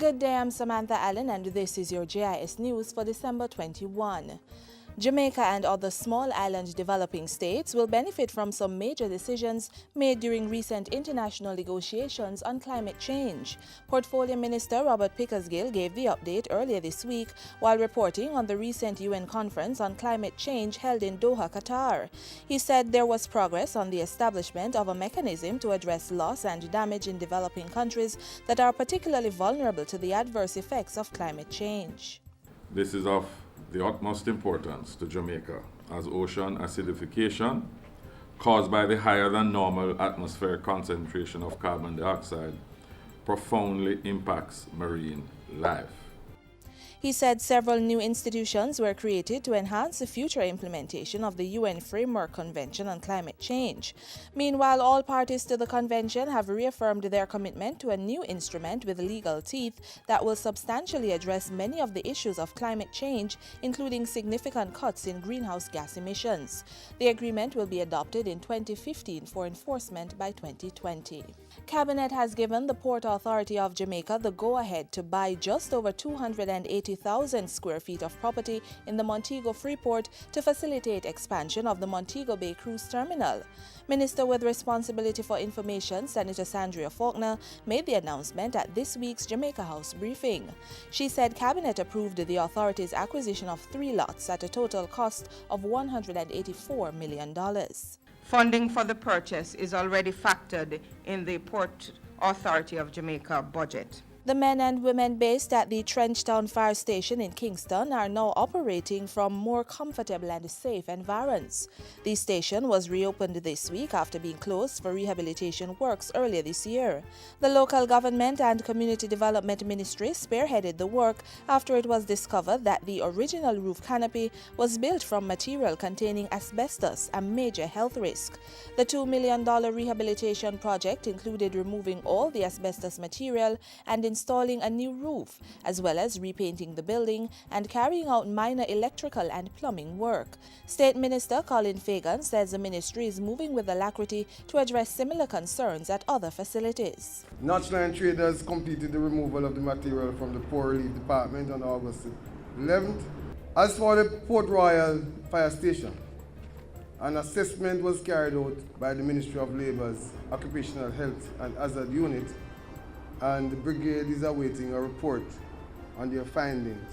Good day, I'm Samantha Allen and this is your JIS News for December 21. Jamaica and other small island developing states will benefit from some major decisions made during recent international negotiations on climate change. Portfolio Minister Robert Pickersgill gave the update earlier this week while reporting on the recent UN conference on climate change held in Doha, Qatar. He said there was progress on the establishment of a mechanism to address loss and damage in developing countries that are particularly vulnerable to the adverse effects of climate change. This is of the utmost importance to Jamaica as ocean acidification caused by the higher than normal atmospheric concentration of carbon dioxide profoundly impacts marine life. He said several new institutions were created to enhance the future implementation of the UN Framework Convention on Climate Change. Meanwhile, all parties to the convention have reaffirmed their commitment to a new instrument with legal teeth that will substantially address many of the issues of climate change, including significant cuts in greenhouse gas emissions. The agreement will be adopted in 2015 for enforcement by 2020. Cabinet has given the Port Authority of Jamaica the go-ahead to buy just over 280,000 square feet of property in the Montego Freeport to facilitate expansion of the Montego Bay Cruise Terminal. Minister with responsibility for information, Senator Sandria Faulkner, made the announcement at this week's Jamaica House briefing. She said Cabinet approved the authority's acquisition of 3 lots at a total cost of $184 million. Funding for the purchase is already factored in the Port Authority of Jamaica budget. The men and women based at the Trenchtown Fire Station in Kingston are now operating from more comfortable and safe environs. The station was reopened this week after being closed for rehabilitation works earlier this year. The local government and community development ministry spearheaded the work after it was discovered that the original roof canopy was built from material containing asbestos, a major health risk. The $2 million rehabilitation project included removing all the asbestos material and installing a new roof, as well as repainting the building and carrying out minor electrical and plumbing work. State Minister Colin Fagan says the ministry is moving with alacrity to address similar concerns at other facilities. National and Traders completed the removal of the material from the Poor Relief Department on August 11th. As for the Port Royal Fire Station, an assessment was carried out by the Ministry of Labour's Occupational Health and Hazard Unit, and the brigade is awaiting a report on their findings.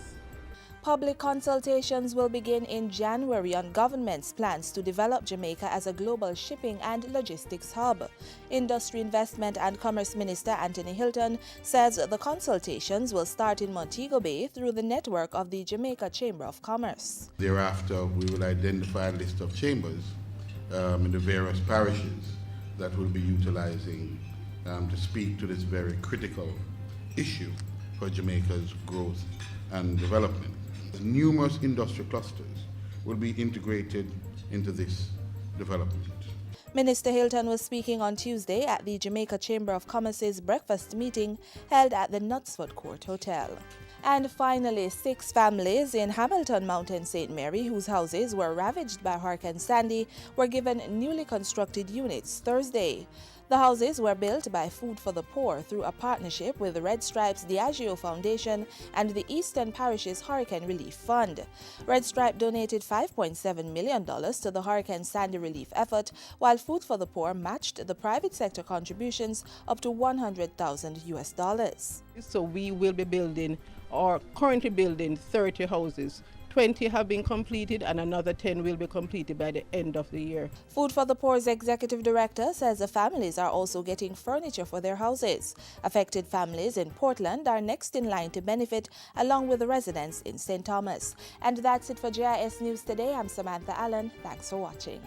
Public consultations will begin in January on government's plans to develop Jamaica as a global shipping and logistics hub. Industry, Investment and Commerce Minister Anthony Hilton says the consultations will start in Montego Bay through the network of the Jamaica Chamber of Commerce. Thereafter, we will identify a list of chambers in the various parishes that will be utilizing to speak to this very critical issue for Jamaica's growth and development. Numerous industry clusters will be integrated into this development. Minister Hilton was speaking on Tuesday at the Jamaica Chamber of Commerce's breakfast meeting held at the Knutsford Court Hotel. And finally, 6 families in Hamilton Mountain St. Mary, whose houses were ravaged by Hurricane Sandy, were given newly constructed units Thursday. The houses were built by Food for the Poor through a partnership with the Red Stripes Diageo Foundation and the Eastern Parishes Hurricane Relief Fund. Red Stripe donated $5.7 million to the Hurricane Sandy relief effort, while Food for the Poor matched the private sector contributions up to $100,000. So we will be building, or currently building, 30 houses. 20 have been completed and another 10 will be completed by the end of the year. Food for the Poor's executive director says the families are also getting furniture for their houses. Affected families in Portland are next in line to benefit, along with the residents in St. Thomas. And that's it for JIS News today. I'm Samantha Allen. Thanks for watching.